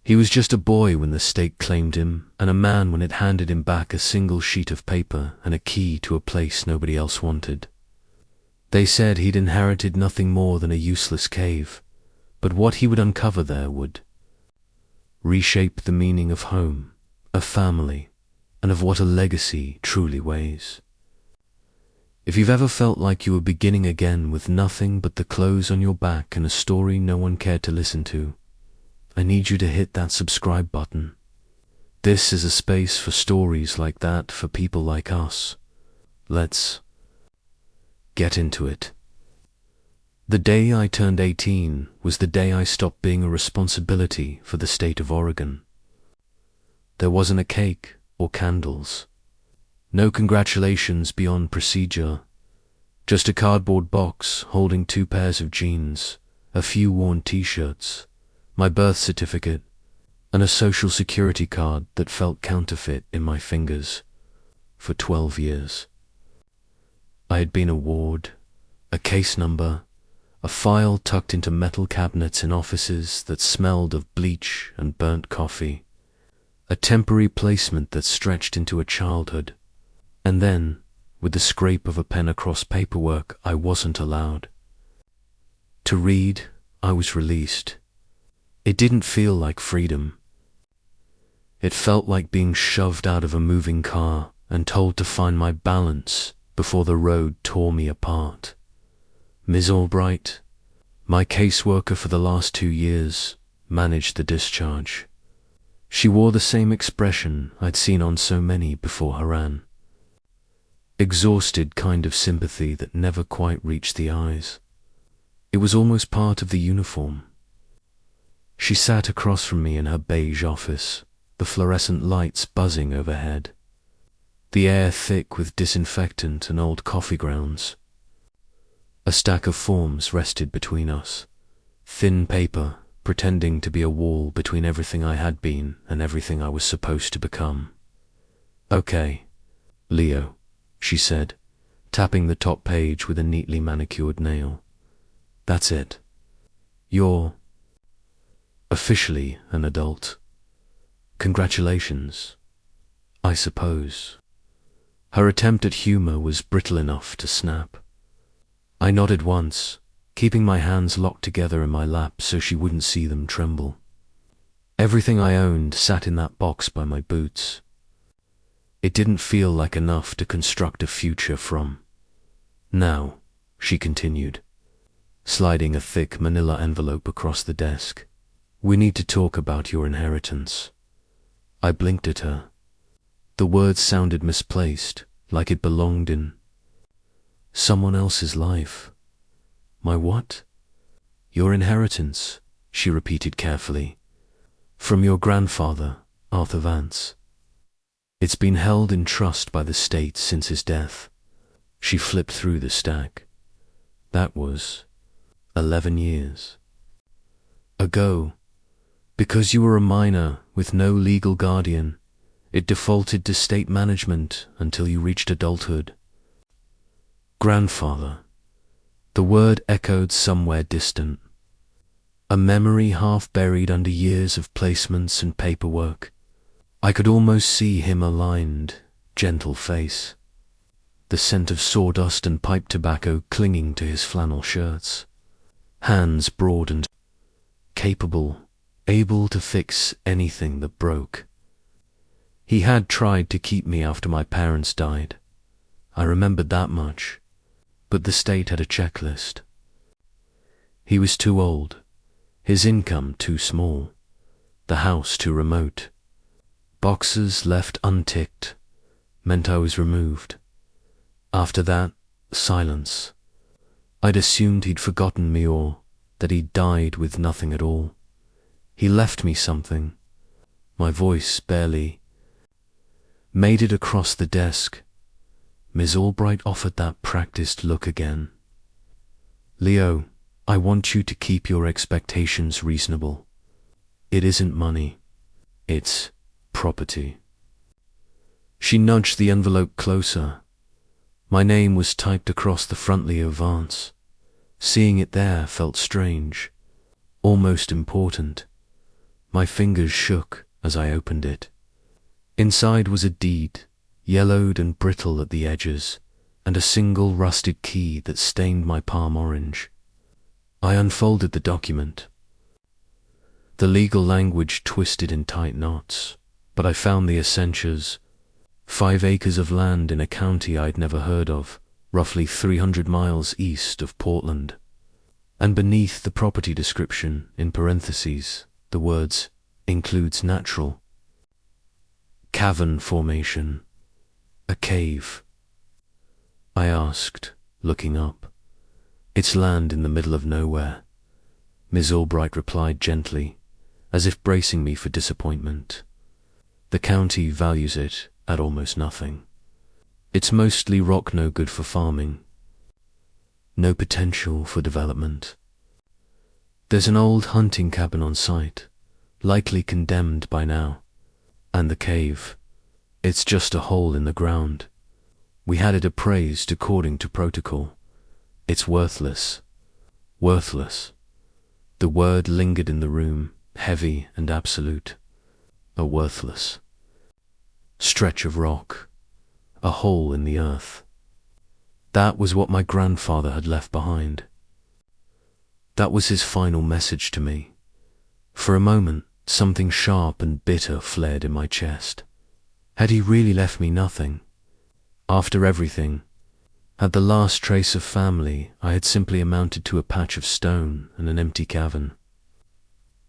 He was just a boy when the state claimed him, and a man when it handed him back a single sheet of paper and a key to a place nobody else wanted. They said he'd inherited nothing more than a useless cave, but what he would uncover there would reshape the meaning of home, of family, and of what a legacy truly weighs. If you've ever felt like you were beginning again with nothing but the clothes on your back and a story no one cared to listen to, I need you to hit that subscribe button. This is a space for stories like that for people like us. Let's get into it. The day I turned 18 was the day I stopped being a responsibility for the state of Oregon. There wasn't a cake or candles. No congratulations beyond procedure. Just a cardboard box holding 2 pairs of jeans, a few worn t-shirts, my birth certificate, and a social security card that felt counterfeit in my fingers for 12 years. I had been a ward, a case number, a file tucked into metal cabinets in offices that smelled of bleach and burnt coffee, a temporary placement that stretched into a childhood, and then, with the scrape of a pen across paperwork I wasn't allowed. To read, I was released. It didn't feel like freedom. It felt like being shoved out of a moving car and told to find my balance before the road tore me apart. Ms. Albright, my caseworker for the last 2 years, managed the discharge. She wore the same expression I'd seen on so many before Haran. Exhausted kind of sympathy that never quite reached the eyes. It was almost part of the uniform. She sat across from me in her beige office, the fluorescent lights buzzing overhead, the air thick with disinfectant and old coffee grounds. A stack of forms rested between us, thin paper pretending to be a wall between everything I had been and everything I was supposed to become. "Okay, Leo," she said, tapping the top page with a neatly manicured nail. "That's it. You're officially an adult. Congratulations, I suppose." Her attempt at humor was brittle enough to snap. I nodded once, keeping my hands locked together in my lap so she wouldn't see them tremble. Everything I owned sat in that box by my boots. It didn't feel like enough to construct a future from. "Now," she continued, sliding a thick manila envelope across the desk, "we need to talk about your inheritance." I blinked at her. The words sounded misplaced, like it belonged in someone else's life. "My what?" "Your inheritance," she repeated carefully. "From your grandfather, Arthur Vance. It's been held in trust by the state since his death." She flipped through the stack. "That was 11 years ago. Because you were a minor with no legal guardian, it defaulted to state management until you reached adulthood." Grandfather. The word echoed somewhere distant. A memory half buried under years of placements and paperwork. I could almost see him aligned, gentle face. The scent of sawdust and pipe tobacco clinging to his flannel shirts. Hands broad and capable, able to fix anything that broke. He had tried to keep me after my parents died. I remembered that much. But the state had a checklist. He was too old, his income too small, the house too remote. Boxes left unticked meant I was removed. After that, silence. I'd assumed he'd forgotten me or that he'd died with nothing at all. He left me something. My voice barely made it across the desk. Ms. Albright offered that practiced look again. "Leo, I want you to keep your expectations reasonable. It isn't money. It's property." She nudged the envelope closer. My name was typed across the front, Leo Vance. Seeing it there felt strange, almost important. My fingers shook as I opened it. Inside was a deed, yellowed and brittle at the edges, and a single rusted key that stained my palm orange. I unfolded the document. The legal language twisted in tight knots, but I found the essentials. 5 acres of land in a county I'd never heard of, roughly 300 miles east of Portland. And beneath the property description, in parentheses, the words, includes natural. Cavern formation. A cave. I asked, looking up. It's land in the middle of nowhere. Ms. Albright replied gently, as if bracing me for disappointment. The county values it at almost nothing. It's mostly rock, no good for farming. No potential for development. There's an old hunting cabin on site, likely condemned by now. And the cave. It's just a hole in the ground. We had it appraised according to protocol. It's worthless. Worthless. The word lingered in the room, heavy and absolute. A worthless stretch of rock. A hole in the earth. That was what my grandfather had left behind. That was his final message to me. For a moment, something sharp and bitter flared in my chest. Had he really left me nothing? After everything, had the last trace of family, I had simply amounted to a patch of stone and an empty cavern.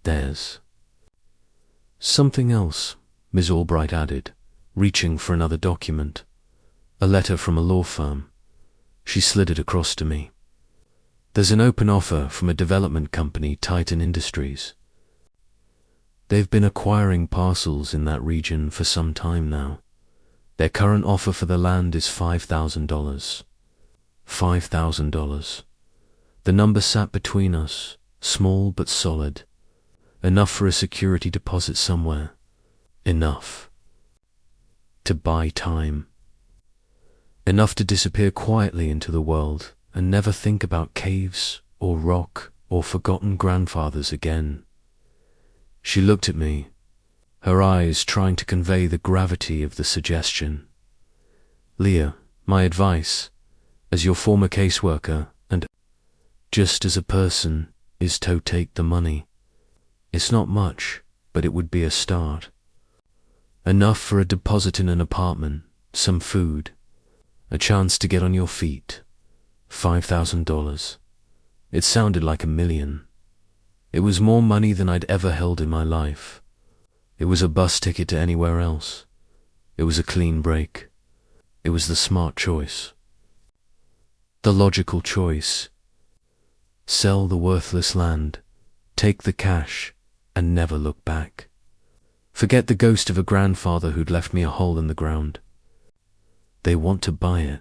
There's something else, Ms. Albright added, reaching for another document. A letter from a law firm. She slid it across to me. There's an open offer from a development company, Titan Industries. They've been acquiring parcels in that region for some time now. Their current offer for the land is $5,000. $5,000. The number sat between us, small but solid. Enough for a security deposit somewhere. Enough to buy time. Enough to disappear quietly into the world and never think about caves or rock or forgotten grandfathers again. She looked at me, her eyes trying to convey the gravity of the suggestion. Leah, my advice, as your former caseworker and just as a person, is to take the money. It's not much, but it would be a start. Enough for a deposit in an apartment, some food, a chance to get on your feet. $5,000. It sounded like $1 million. It was more money than I'd ever held in my life. It was a bus ticket to anywhere else. It was a clean break. It was the smart choice. The logical choice. Sell the worthless land, take the cash, and never look back. Forget the ghost of a grandfather who'd left me a hole in the ground. They want to buy it.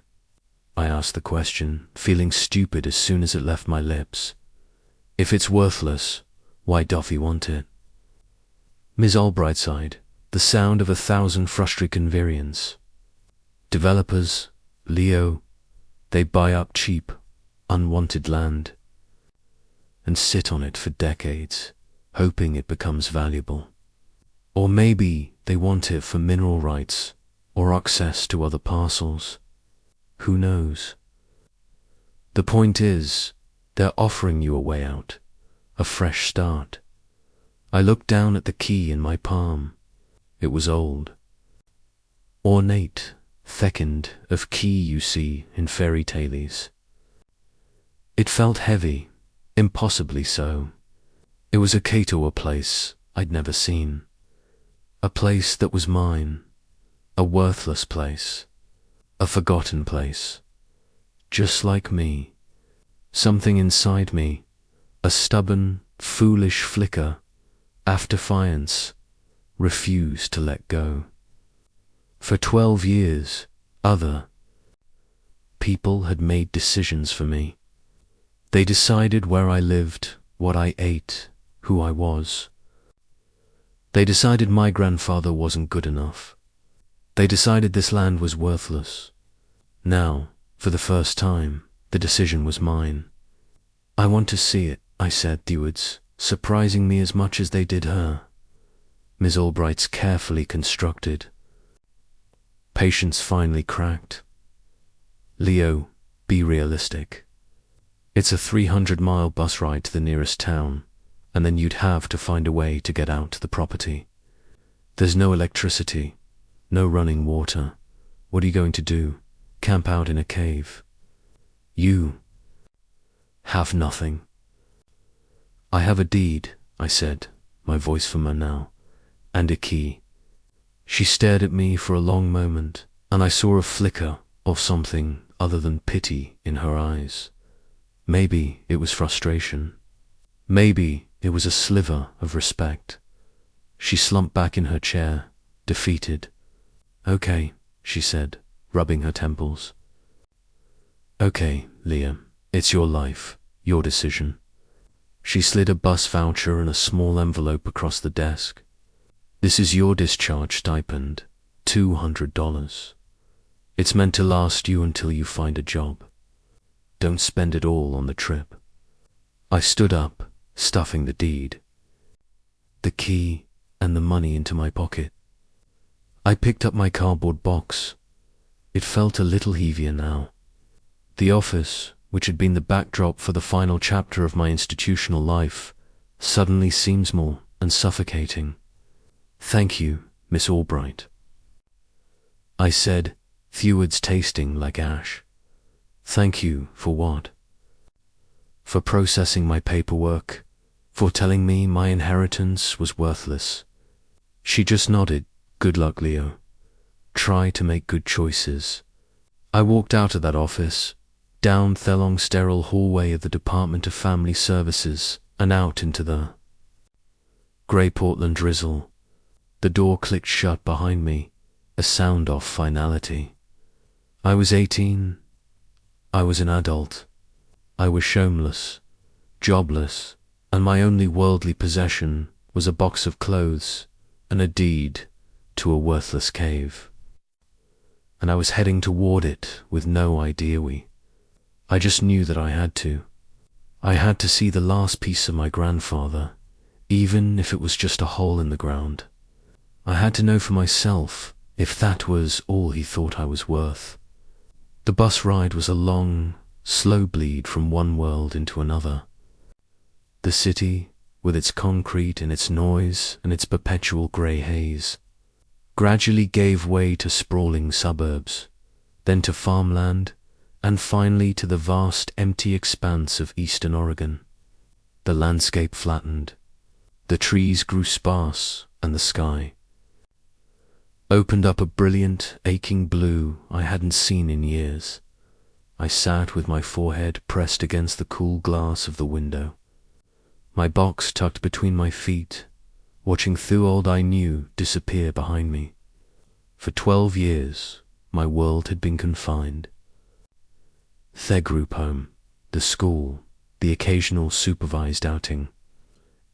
I asked the question, feeling stupid as soon as it left my lips. If it's worthless, why doth he want it? Ms. Albright sighed, the sound of 1,000 frustrated variants. Developers, Leo, they buy up cheap, unwanted land and sit on it for decades, hoping it becomes valuable. Or maybe they want it for mineral rights or access to other parcels. Who knows? The point is, they're offering you a way out, a fresh start. I looked down at the key in my palm. It was old. Ornate, fecund of key you see in fairy tales. It felt heavy, impossibly so. It was a key to a place I'd never seen. A place that was mine. A worthless place. A forgotten place. Just like me. Something inside me, a stubborn, foolish flicker, after defiance, refused to let go. For 12 years, other people had made decisions for me. They decided where I lived, what I ate, who I was. They decided my grandfather wasn't good enough. They decided this land was worthless. Now, for the first time, the decision was mine. I want to see it, I said, stewards, surprising me as much as they did her. Miss Albright's carefully constructed. Patience finally cracked. Leo, be realistic. It's a 300-mile bus ride to the nearest town, and then you'd have to find a way to get out to the property. There's no electricity, no running water. What are you going to do? Camp out in a cave? You have nothing. I have a deed, I said, my voice firmer now, and a key. She stared at me for a long moment, and I saw a flicker of something other than pity in her eyes. Maybe it was frustration. Maybe it was a sliver of respect. She slumped back in her chair, defeated. Okay, she said, rubbing her temples. Okay, Leah, it's your life, your decision. She slid a bus voucher and a small envelope across the desk. This is your discharge stipend, $200. It's meant to last you until you find a job. Don't spend it all on the trip. I stood up, stuffing the deed, the key, and the money into my pocket. I picked up my cardboard box. It felt a little heavier now. The office, which had been the backdrop for the final chapter of my institutional life, suddenly seemed small and suffocating. Thank you, Miss Albright, I said, few words tasting like ash. Thank you for what? For processing my paperwork, for telling me my inheritance was worthless. She just nodded. Good luck, Leo. Try to make good choices. I walked out of that office, down the long sterile hallway of the Department of Family Services, and out into the grey Portland drizzle. The door clicked shut behind me, a sound of finality. I was 18. I was an adult. I was homeless, jobless, and my only worldly possession was a box of clothes and a deed to a worthless cave. And I was heading toward it with no idea I just knew that I had to. I had to see the last piece of my grandfather, even if it was just a hole in the ground. I had to know for myself if that was all he thought I was worth. The bus ride was a long, slow bleed from one world into another. The city, with its concrete and its noise and its perpetual grey haze, gradually gave way to sprawling suburbs, then to farmland, and finally to the vast empty expanse of eastern Oregon. The landscape flattened, the trees grew sparse, and the sky opened up a brilliant, aching blue I hadn't seen in years. I sat with my forehead pressed against the cool glass of the window, my box tucked between my feet, watching through all I knew disappear behind me. For 12 years, my world had been confined. Their group home, the school, the occasional supervised outing.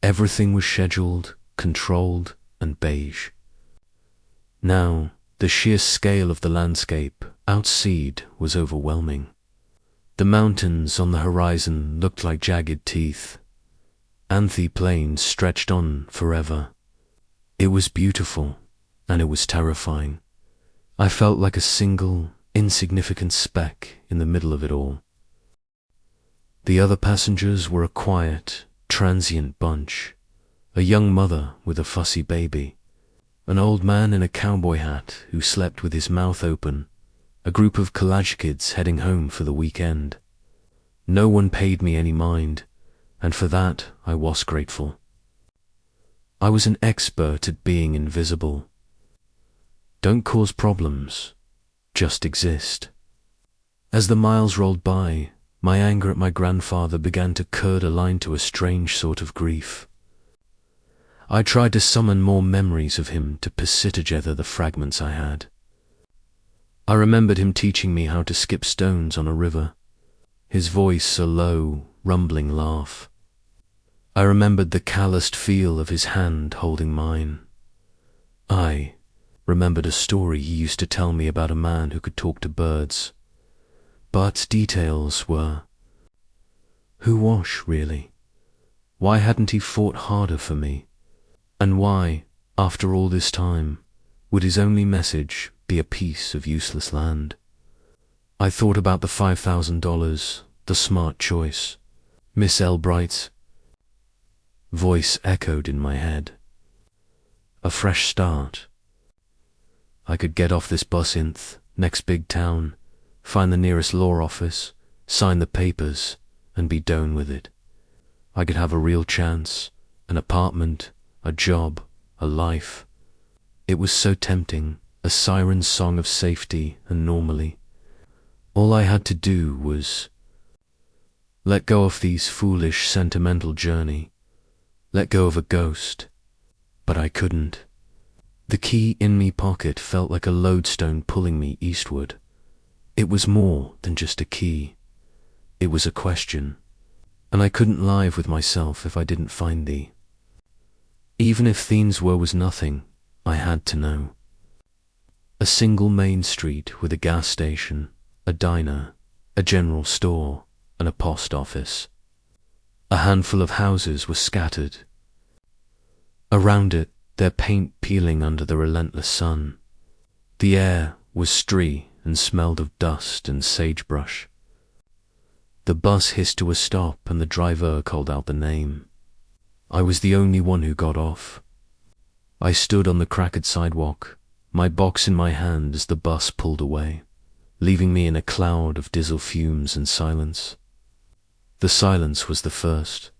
Everything was scheduled, controlled, and beige. Now, the sheer scale of the landscape outside was overwhelming. The mountains on the horizon looked like jagged teeth. Anthe Plains stretched on forever. It was beautiful, and it was terrifying. I felt like a single, insignificant speck in the middle of it all. The other passengers were a quiet, transient bunch. A young mother with a fussy baby, an old man in a cowboy hat who slept with his mouth open, a group of college kids heading home for the weekend. No one paid me any mind, and for that I was grateful. I was an expert at being invisible. Don't cause problems, just exist. As the miles rolled by, my anger at my grandfather began to curdle into a strange sort of grief. I tried to summon more memories of him to piece together the fragments I had. I remembered him teaching me how to skip stones on a river, his voice a low, rumbling laugh. I remembered the calloused feel of his hand holding mine. I remembered a story he used to tell me about a man who could talk to birds. But details were, who was really? Why hadn't he fought harder for me? And why, After all this time, would his only message be a piece of useless land? I thought about the $5,000, the smart choice. Miss Elbright's voice echoed in my head. A fresh start. I could get off this bus next big town, find the nearest law office, sign the papers, and be done with it. I could have a real chance, an apartment, a job, a life. It was so tempting, a siren's song of safety and normally. All I had to do was let go of these foolish sentimental journey, let go of a ghost. But I couldn't. The key in me pocket felt like a lodestone pulling me eastward. It was more than just a key. It was a question, and I couldn't live with myself if I didn't find thee. Even if things was nothing, I had to know. A single main street with a gas station, a diner, a general store, and a post office. A handful of houses were scattered. Around it, their paint peeling under the relentless sun. The air was stree and smelled of dust and sagebrush. The bus hissed to a stop and the driver called out the name. I was the only one who got off. I stood on the cracked sidewalk, my box in my hand as the bus pulled away, leaving me in a cloud of diesel fumes and silence. The silence was the first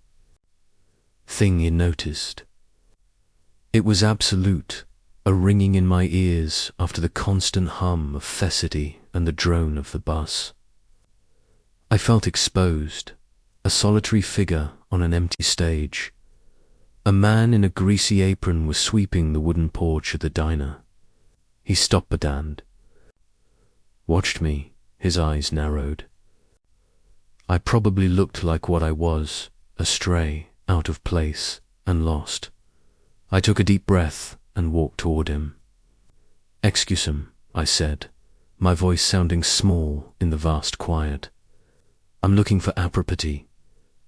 thing you noticed. It was absolute, a ringing in my ears after the constant hum of fecity and the drone of the bus. I felt exposed, a solitary figure on an empty stage. A man in a greasy apron was sweeping the wooden porch of the diner. He stopped Badand, watched me, his eyes narrowed. I probably looked like what I was, astray, out of place, and lost. I took a deep breath and walked toward him. "Excuse him," I said, my voice sounding small in the vast quiet. "I'm looking for property,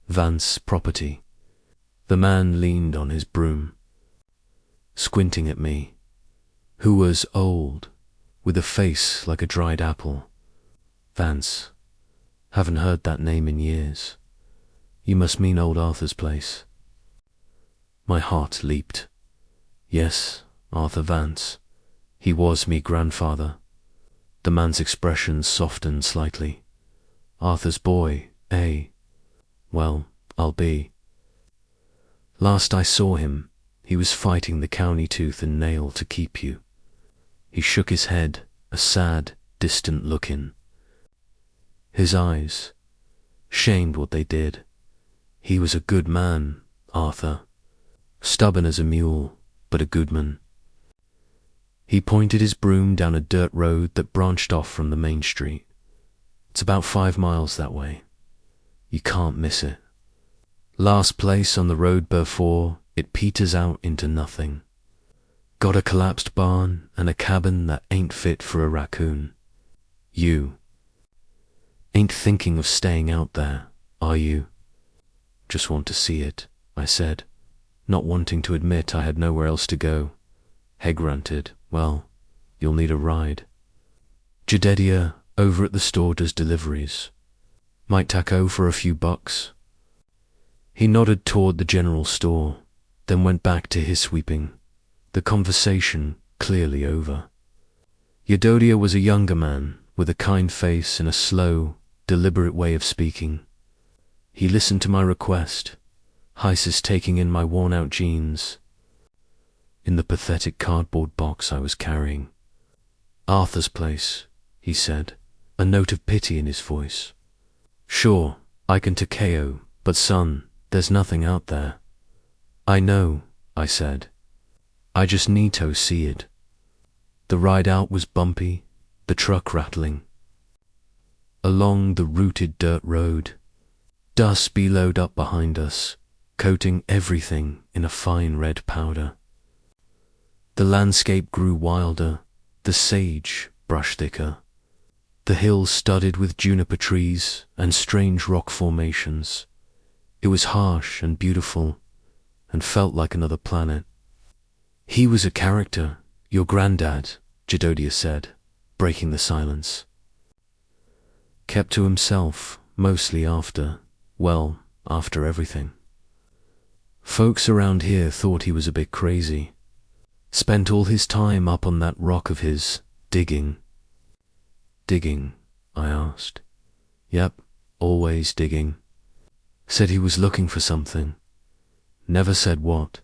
Vance property." The man leaned on his broom, squinting at me, who was old, with a face like a dried apple. "Vance, haven't heard that name in years. You must mean old Arthur's place." My heart leaped. Yes, Arthur Vance. He was me grandfather. The man's expression softened slightly. "Arthur's boy, eh? Well, I'll be." Last I saw him, he was fighting the county tooth and nail to keep you. He shook his head, a sad, distant look in. His eyes shamed what they did. He was a good man, Arthur. Stubborn as a mule, but a good man. He pointed his broom down a dirt road that branched off from the main street. "It's about 5 miles that way. You can't miss it. Last place on the road before it peters out into nothing. Got a collapsed barn and a cabin that ain't fit for a raccoon. You ain't thinking of staying out there, are you?" "Just want to see it," I said, not wanting to admit I had nowhere else to go. He grunted. "Well, you'll need a ride. Jedediah over at the store does deliveries. Might taco for a few bucks." He nodded toward the general store, then went back to his sweeping, the conversation clearly over. Jedediah was a younger man with a kind face and a slow, deliberate way of speaking. He listened to my request, Hysis taking in my worn-out jeans, in the pathetic cardboard box I was carrying. "Arthur's place," he said, a note of pity in his voice. "Sure, I can takeo, but son, there's nothing out there." "I know," I said. "I just need to see it." The ride out was bumpy, the truck rattling. Along the rooted dirt road, dust billowed up behind us, coating everything in a fine red powder. The landscape grew wilder, the sage brush thicker, the hills studded with juniper trees and strange rock formations. It was harsh and beautiful, and felt like another planet. He was a character, your granddad, Jedodiah said, breaking the silence. Kept to himself, mostly after everything. Folks around here thought he was a bit crazy. Spent all his time up on that rock of his, digging. Digging, I asked. Yep, always digging. Said he was looking for something. Never said what.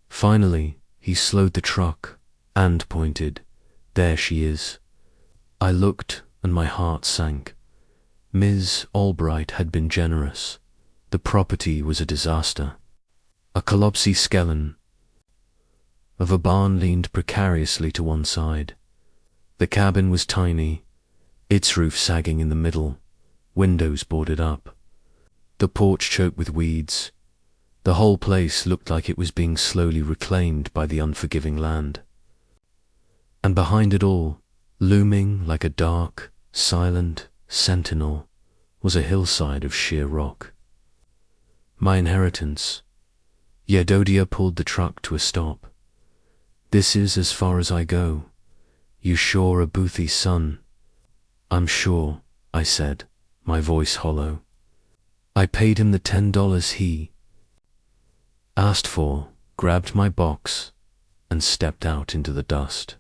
Finally, he slowed the truck and pointed. There she is. I looked and my heart sank. Ms. Albright had been generous. The property was a disaster. A collapsy skeleton of a barn leaned precariously to one side. The cabin was tiny, its roof sagging in the middle, windows boarded up. The porch choked with weeds. The whole place looked like it was being slowly reclaimed by the unforgiving land. And behind it all, looming like a dark, silent sentinel, was a hillside of sheer rock. My inheritance. Jedodiah pulled the truck to a stop. This is as far as I go. You sure a Boothie's son? I'm sure, I said, my voice hollow. I paid him the $10 he asked for, grabbed my box, and stepped out into the dust.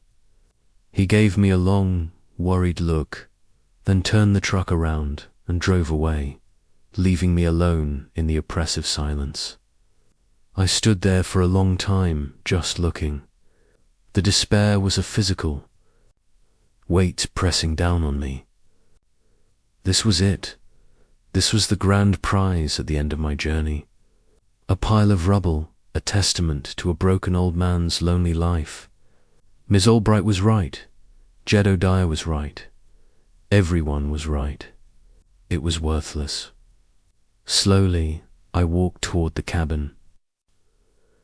He gave me a long, worried look, then turned the truck around and drove away, leaving me alone in the oppressive silence. I stood there for a long time, just looking. The despair was a physical weight pressing down on me. This was it. This was the grand prize at the end of my journey. A pile of rubble, a testament to a broken old man's lonely life. Miss Albright was right. Jedodiah was right. Everyone was right. It was worthless. Slowly, I walked toward the cabin.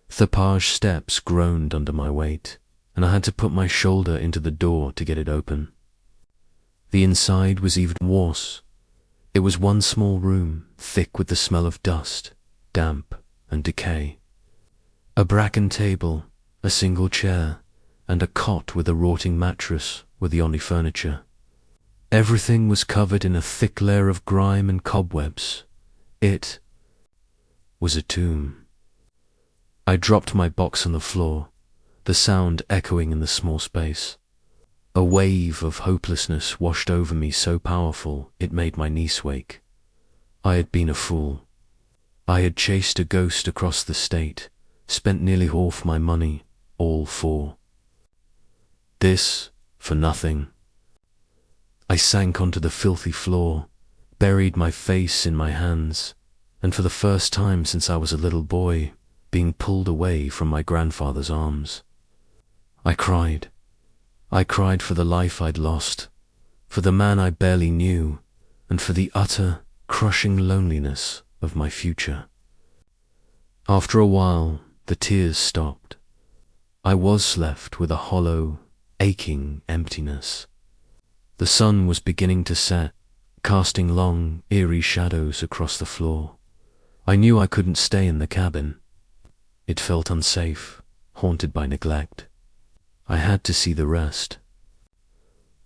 Thapage steps groaned under my weight, and I had to put my shoulder into the door to get it open. The inside was even worse. It was one small room, thick with the smell of dust, damp, and decay. A bracken table, a single chair, and a cot with a rotting mattress were the only furniture. Everything was covered in a thick layer of grime and cobwebs. It was a tomb. I dropped my box on the floor, the sound echoing in the small space. A wave of hopelessness washed over me so powerful it made my niece wake. I had been a fool. I had chased a ghost across the state, spent nearly half my money, all for this, for nothing. I sank onto the filthy floor, buried my face in my hands, and for the first time since I was a little boy, being pulled away from my grandfather's arms. I cried. I cried for the life I'd lost, for the man I barely knew, and for the utter, crushing loneliness of my future. After a while, the tears stopped. I was left with a hollow, aching emptiness. The sun was beginning to set, casting long, eerie shadows across the floor. I knew I couldn't stay in the cabin. It felt unsafe, haunted by neglect. I had to see the rest.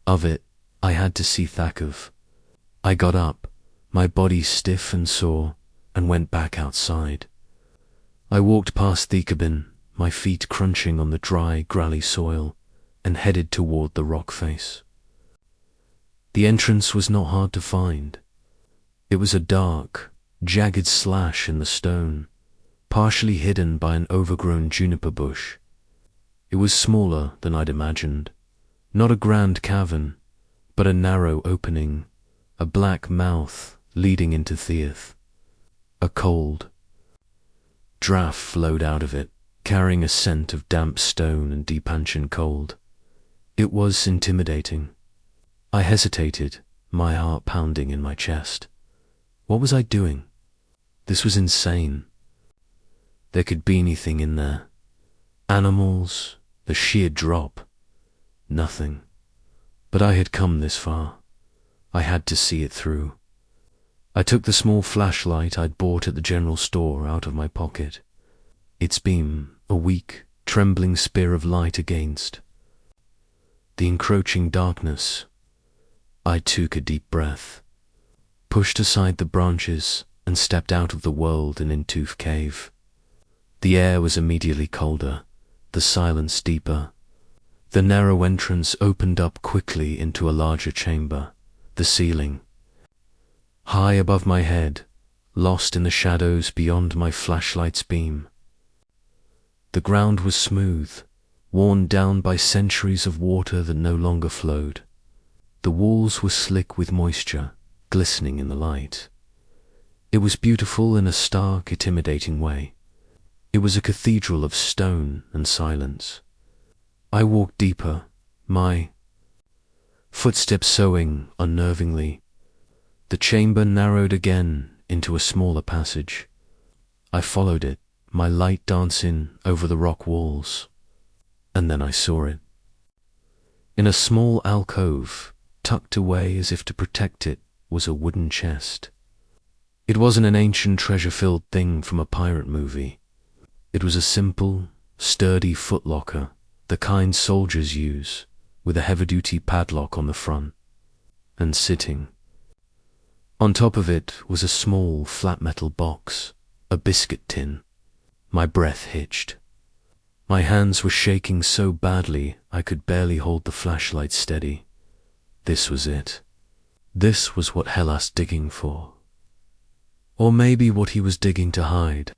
Of it, I had to see Thakov. I got up, my body stiff and sore, and went back outside. I walked past the cabin, my feet crunching on the dry, grally soil, and headed toward the rock face. The entrance was not hard to find. It was a dark, jagged slash in the stone, partially hidden by an overgrown juniper bush. It was smaller than I'd imagined. Not a grand cavern, but a narrow opening, a black mouth leading into Theath. A cold draught flowed out of it, carrying a scent of damp stone and deep ancient cold. It was intimidating. I hesitated, my heart pounding in my chest. What was I doing? This was insane. There could be anything in there. Animals, the sheer drop. Nothing. But I had come this far. I had to see it through. I took the small flashlight I'd bought at the general store out of my pocket. Its beam, a weak, trembling spear of light against the encroaching darkness. I took a deep breath, pushed aside the branches, and stepped out of the world and into the cave. The air was immediately colder, the silence deeper. The narrow entrance opened up quickly into a larger chamber, the ceiling high above my head, lost in the shadows beyond my flashlight's beam. The ground was smooth, worn down by centuries of water that no longer flowed. The walls were slick with moisture, glistening in the light. It was beautiful in a stark, intimidating way. It was a cathedral of stone and silence. I walked deeper, my footsteps sough unnervingly. The chamber narrowed again into a smaller passage. I followed it, my light dancing over the rock walls. And then I saw it. In a small alcove, tucked away as if to protect it, was a wooden chest. It wasn't an ancient treasure-filled thing from a pirate movie. It was a simple, sturdy footlocker, the kind soldiers use, with a heavy-duty padlock on the front. And sitting on top of it was a small, flat metal box, a biscuit tin. My breath hitched. My hands were shaking so badly I could barely hold the flashlight steady. This was it. This was what Hellas digging for. Or maybe what he was digging to hide.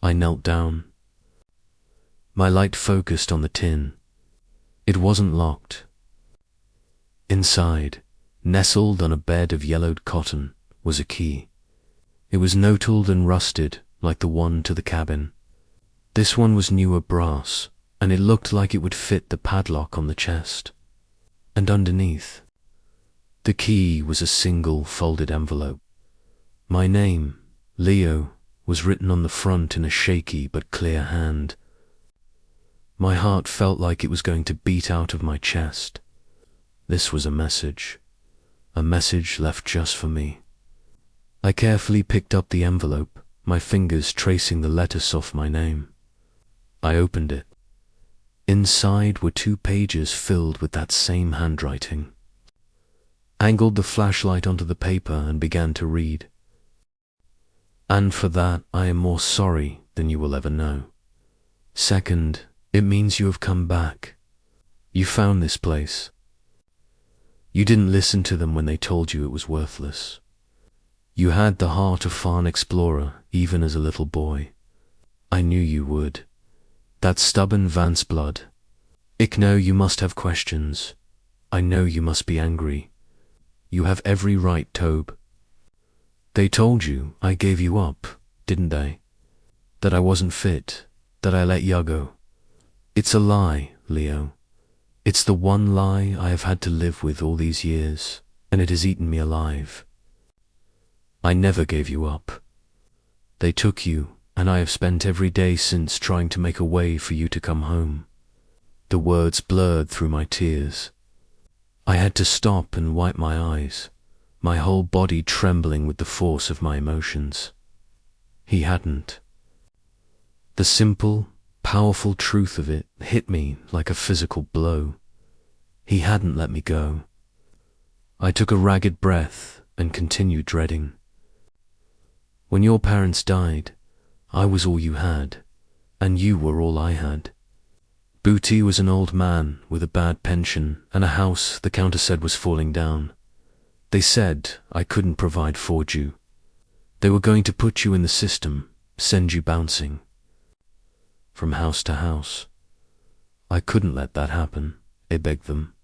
I knelt down. My light focused on the tin. It wasn't locked. Inside, nestled on a bed of yellowed cotton, was a key. It was knotled and rusted like the one to the cabin. This one was newer brass, and it looked like it would fit the padlock on the chest. And underneath, the key was a single folded envelope. My name, Leo, was written on the front in a shaky but clear hand. My heart felt like it was going to beat out of my chest. This was a message left just for me. I carefully picked up the envelope, my fingers tracing the letters off my name. I opened it. Inside were 2 pages filled with that same handwriting. Angled the flashlight onto the paper and began to read. And for that I am more sorry than you will ever know. Second, it means you have come back. You found this place. You didn't listen to them when they told you it was worthless. You had the heart of an explorer, even as a little boy. I knew you would. That stubborn Vance blood. I know you must have questions. I know you must be angry. You have every right, Tobe. They told you I gave you up, didn't they? That I wasn't fit, that I let you go. It's a lie, Leo. It's the one lie I have had to live with all these years, and it has eaten me alive. I never gave you up. They took you, and I have spent every day since trying to make a way for you to come home. The words blurred through my tears. I had to stop and wipe my eyes, my whole body trembling with the force of my emotions. He hadn't. The simple, powerful truth of it hit me like a physical blow. He hadn't let me go. I took a ragged breath and continued dreading. When your parents died, I was all you had, and you were all I had. Booty was an old man with a bad pension and a house the counter said was falling down. They said I couldn't provide for you. They were going to put you in the system, send you bouncing from house to house. I couldn't let that happen. I begged them.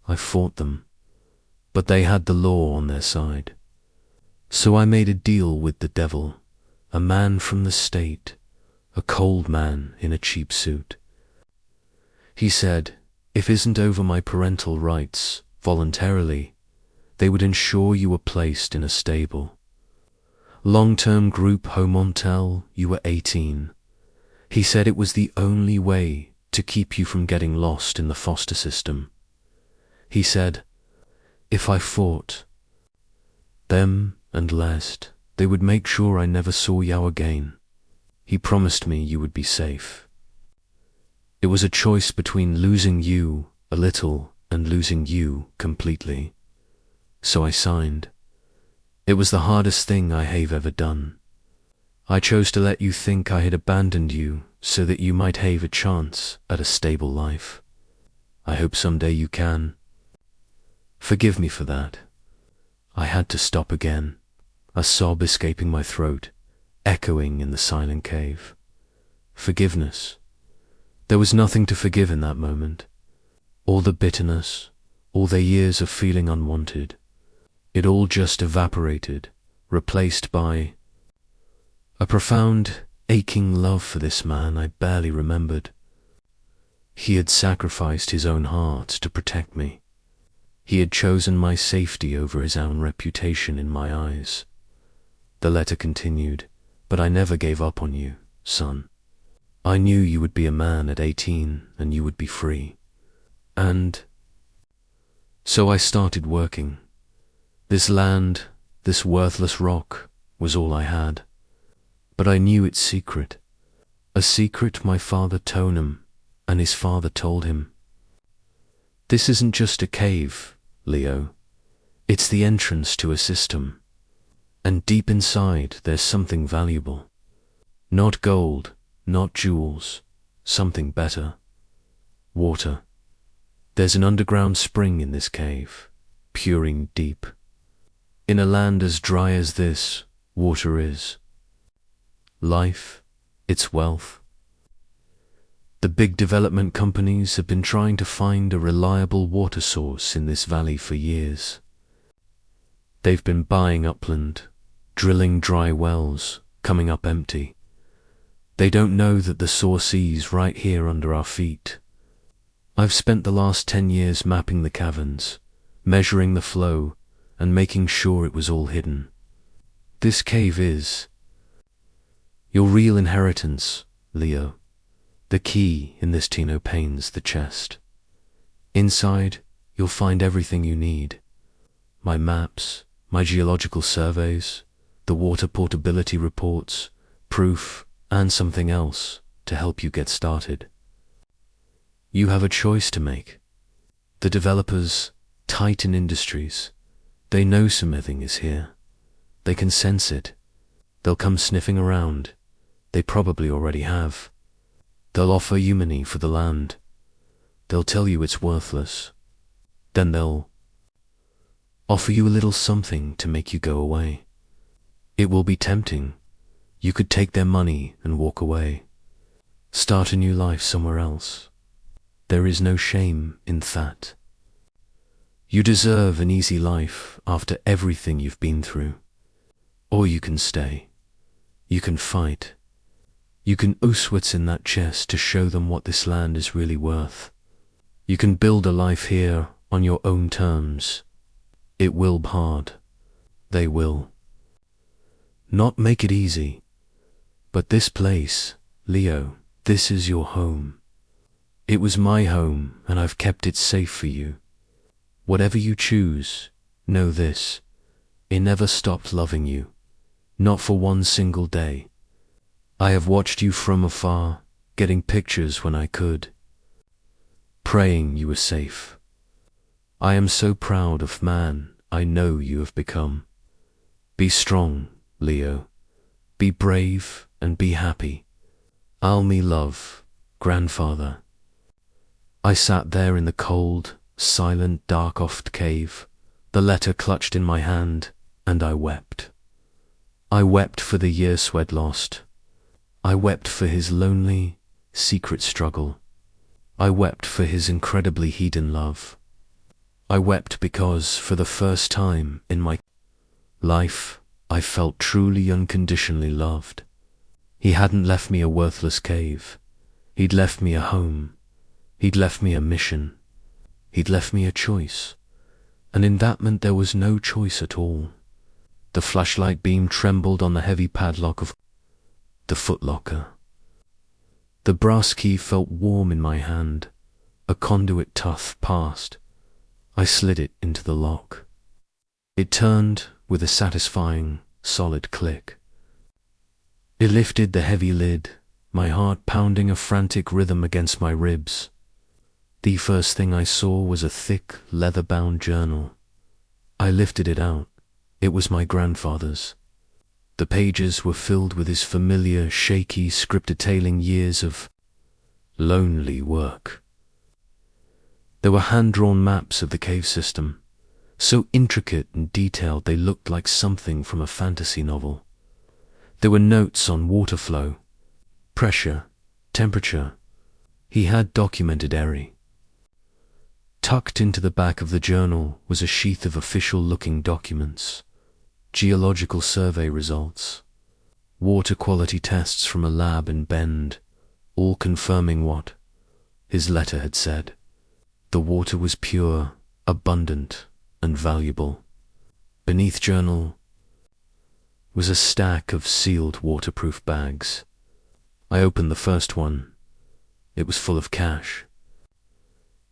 I fought them. But they had the law on their side. So I made a deal with the devil, a man from the state, a cold man in a cheap suit. He said, if isn't over my parental rights, voluntarily, they would ensure you were placed in a stable. Long-term group home until you were 18. He said it was the only way to keep you from getting lost in the foster system. He said, if I fought them and lest, they would make sure I never saw you again. He promised me you would be safe. It was a choice between losing you a little and losing you completely. So I signed. It was the hardest thing I have ever done. I chose to let you think I had abandoned you so that you might have a chance at a stable life. I hope someday you can. Forgive me for that. I had to stop again, a sob escaping my throat, echoing in the silent cave. Forgiveness. There was nothing to forgive in that moment. All the bitterness, all the years of feeling unwanted, it all just evaporated, replaced by a profound, aching love for this man I barely remembered. He had sacrificed his own heart to protect me. He had chosen my safety over his own reputation in my eyes. The letter continued, but I never gave up on you, son. I knew you would be a man at 18 and you would be free. And so I started working. This land, this worthless rock, was all I had. But I knew its secret. A secret my father told him, and his father told him. This isn't just a cave, Leo. It's the entrance to a system. And deep inside there's something valuable. Not gold, not jewels, something better. Water. There's an underground spring in this cave, puring deep. In a land as dry as this, water is. Life, its wealth. The big development companies have been trying to find a reliable water source in this valley for years. They've been buying upland, drilling dry wells, coming up empty. They don't know that the source is right here under our feet. I've spent the last 10 years mapping the caverns, measuring the flow, and making sure it was all hidden. This cave is your real inheritance, Leo. The key in this tin opens the chest. Inside, you'll find everything you need. My maps, my geological surveys, the water portability reports, proof, and something else to help you get started. You have a choice to make. The developers, Titan Industries, they know something is here. They can sense it. They'll come sniffing around. They probably already have. They'll offer you money for the land. They'll tell you it's worthless. Then they'll offer you a little something to make you go away. It will be tempting. You could take their money and walk away. Start a new life somewhere else. There is no shame in that. You deserve an easy life after everything you've been through. Or you can stay. You can fight. You can oose what's in that chest to show them what this land is really worth. You can build a life here on your own terms. It will be hard. They will. Not make it easy. But this place, Leo, this is your home. It was my home, and I've kept it safe for you. Whatever you choose, know this. It never stopped loving you. Not for one single day. I have watched you from afar, getting pictures when I could. Praying you were safe. I am so proud of man I know you have become. Be strong, Leo. Be brave and be happy. I'll me love, grandfather. I sat there in the cold, silent, dark-offed cave, the letter clutched in my hand, and I wept. I wept for the year Swed lost. I wept for his lonely, secret struggle. I wept for his incredibly hidden love. I wept because, for the first time in my life, I felt truly unconditionally loved. He hadn't left me a worthless cave. He'd left me a home. He'd left me a mission. He'd left me a choice. And in that moment there was no choice at all. The flashlight beam trembled on the heavy padlock of the footlocker. The brass key felt warm in my hand. A conduit tuth passed. I slid it into the lock. It turned with a satisfying, solid click. It lifted the heavy lid, my heart pounding a frantic rhythm against my ribs. The first thing I saw was a thick, leather-bound journal. I lifted it out. It was my grandfather's. The pages were filled with his familiar, shaky script detailing years of lonely work. There were hand-drawn maps of the cave system, so intricate and detailed they looked like something from a fantasy novel. There were notes on water flow, pressure, temperature. He had documented every. Tucked into the back of the journal was a sheath of official-looking documents, geological survey results, water quality tests from a lab in Bend, all confirming what his letter had said. The water was pure, abundant, and valuable. Beneath journal was a stack of sealed waterproof bags. I opened the first one. It was full of cash.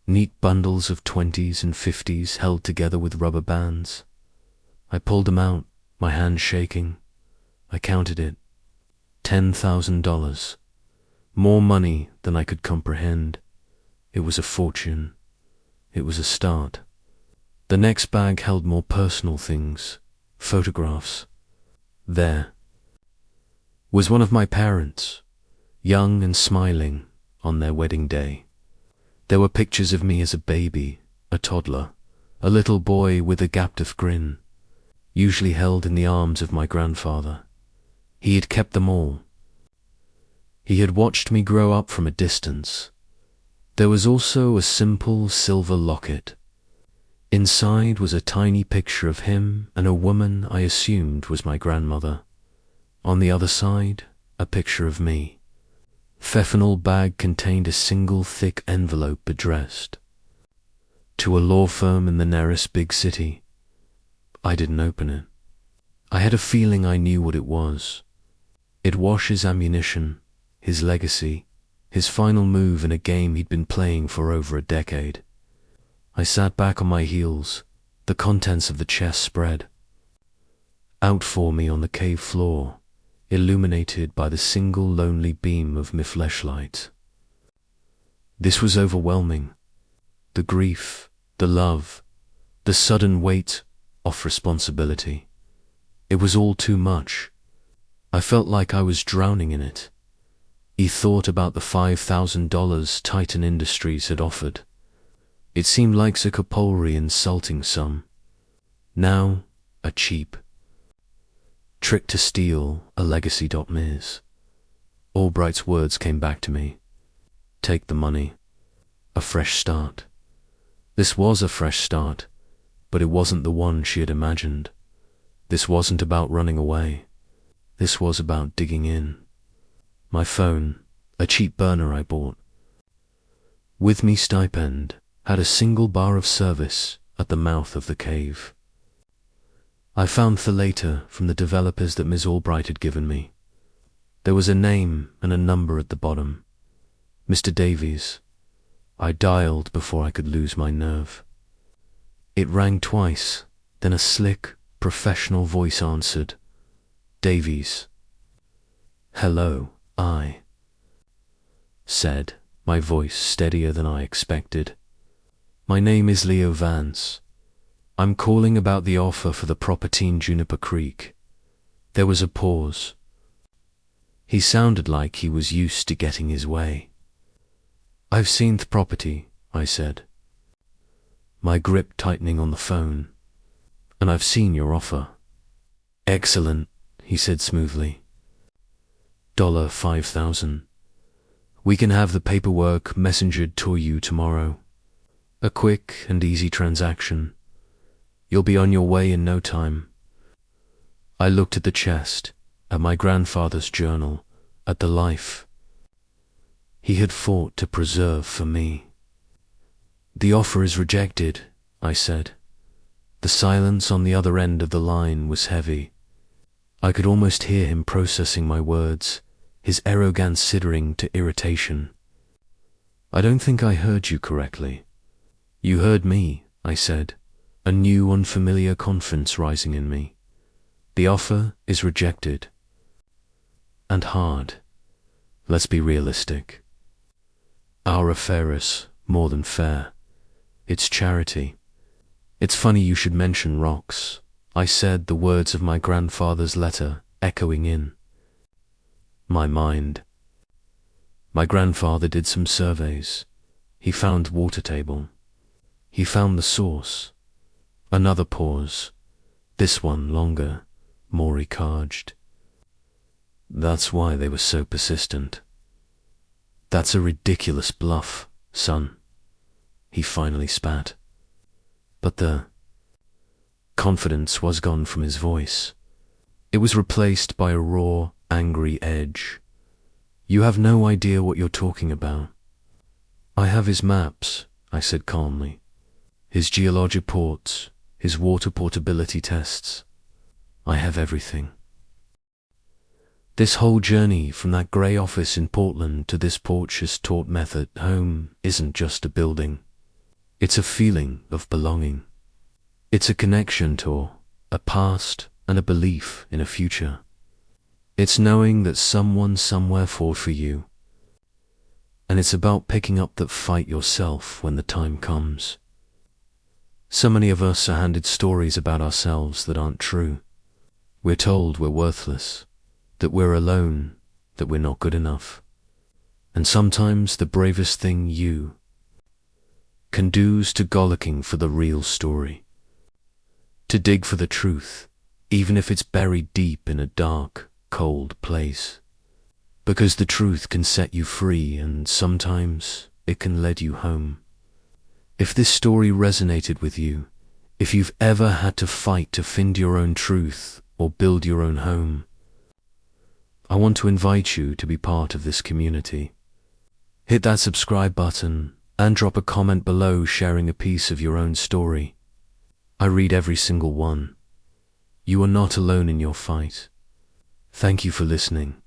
Neat bundles of 20s and 50s held together with rubber bands. I pulled them out, my hand shaking. I counted it. $10,000. More money than I could comprehend. It was a fortune. It was a start. The next bag held more personal things, photographs. There was one of my parents, young and smiling, on their wedding day. There were pictures of me as a baby, a toddler, a little boy with a gaped grin, usually held in the arms of my grandfather. He had kept them all. He had watched me grow up from a distance. There was also a simple silver locket. Inside was a tiny picture of him and a woman I assumed was my grandmother. On the other side, a picture of me. Fictional bag contained a single thick envelope addressed to a law firm in the nearest big city. I didn't open it. I had a feeling I knew what it was. It was his ammunition, his legacy, his final move in a game he'd been playing for over a decade. I sat back on my heels, the contents of the chest spread out for me on the cave floor, illuminated by the single lonely beam of my flashlight. This was overwhelming. The grief, the love, the sudden weight of responsibility. It was all too much. I felt like I was drowning in it. He thought about the $5,000 Titan Industries had offered. It seemed like such a paltry, insulting sum. Now, a cheap trick to steal a legacy.ms. Albright's words came back to me. Take the money. A fresh start. This was a fresh start, but it wasn't the one she had imagined. This wasn't about running away. This was about digging in. My phone, a cheap burner I bought, with me stipend, had a single bar of service at the mouth of the cave. I found the later from the developers that Ms. Albright had given me. There was a name and a number at the bottom. Mr. Davies. I dialed before I could lose my nerve. It rang twice, then a slick, professional voice answered. Davies. Hello, I said, my voice steadier than I expected. My name is Leo Vance. I'm calling about the offer for the property in Juniper Creek. There was a pause. He sounded like he was used to getting his way. I've seen the property, I said, my grip tightening on the phone, and I've seen your offer. Excellent, he said smoothly. $5,000. We can have the paperwork messengered to you tomorrow. A quick and easy transaction. You'll be on your way in no time. I looked at the chest, at my grandfather's journal, at the life he had fought to preserve for me. The offer is rejected, I said. The silence on the other end of the line was heavy. I could almost hear him processing my words, his arrogance siddering to irritation. I don't think I heard you correctly. You heard me, I said, a new unfamiliar confidence rising in me. The offer is rejected. And hard. Let's be realistic. Our affair is more than fair. It's charity. It's funny you should mention rocks. I said, the words of my grandfather's letter echoing in my mind. My grandfather did some surveys. He found water table. He found the source. Another pause. This one longer, more recharged. That's why they were so persistent. That's a ridiculous bluff, son. He finally spat. But the confidence was gone from his voice. It was replaced by a raw, angry edge. You have no idea what you're talking about. I have his maps, I said calmly. His geologic reports, his water portability tests. I have everything. This whole journey from that grey office in Portland to this porch taught method home isn't just a building. It's a feeling of belonging. It's a connection to a past and a belief in a future. It's knowing that someone somewhere fought for you. And it's about picking up that fight yourself when the time comes. So many of us are handed stories about ourselves that aren't true. We're told we're worthless, that we're alone, that we're not good enough. And sometimes the bravest thing you can do is to go looking for the real story. To dig for the truth, even if it's buried deep in a dark, cold place. Because the truth can set you free, and sometimes it can lead you home. If this story resonated with you, if you've ever had to fight to find your own truth or build your own home, I want to invite you to be part of this community. Hit that subscribe button and drop a comment below sharing a piece of your own story. I read every single one. You are not alone in your fight. Thank you for listening.